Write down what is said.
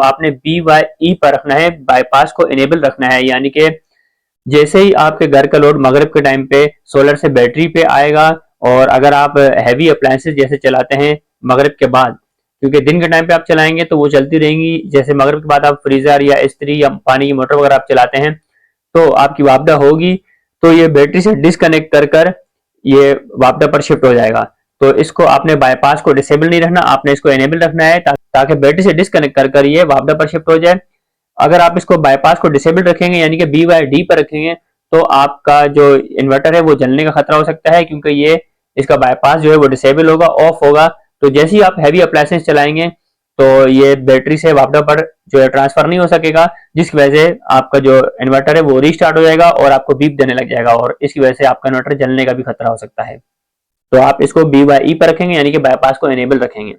आपने BYE पर रखना है, बाईपास को इनेबल रखना है। यानी कि जैसे ही आपके घर का लोड मगरिब के टाइम पे सोलर से बैटरी पे आएगा, और अगर आप हैवी अप्लायंसेस जैसे चलाते हैं मगरिब के बाद, क्योंकि दिन के टाइम पे आप चलाएंगे तो वो चलती रहेंगी, जैसे मगरिब के बाद आप फ्रीजर या इस्त्री या पानी की मोटर वगैरह आप चलाते हैं तो आपकी वापडा होगी, तो ये बैटरी से डिस्कनेक्ट कर कर ये वापडा पर शिफ्ट हो जाएगा। तो इसको आपने बाईपास को डिसेबल नहीं रखना, आपने इसको एनेबल रखना है ताकि बैटरी से डिस्कनेक्ट कर कर ये वापडा पर शिफ्ट हो जाए। अगर आप इसको बाईपास को डिसेबल रखेंगे यानी कि BYD पर रखेंगे तो आपका जो इन्वर्टर है वो जलने का खतरा हो सकता है, क्योंकि ये इसका बाईपास जो है वो डिसेबल होगा, ऑफ होगा। तो जैसे ही आप हैवी अप्लायंसेस चलाएंगे तो ये बैटरी से वापडा पर जो है ट्रांसफर नहीं हो सकेगा, जिसकी वजह से आपका जो इन्वर्टर है वो रीस्टार्ट हो जाएगा और आपको बीप देने लग जाएगा, और इसकी वजह से आपका इन्वर्टर जलने का भी खतरा हो सकता है। तो आप इसको BYE पर रखेंगे यानी कि बाईपास को इनेबल रखेंगे।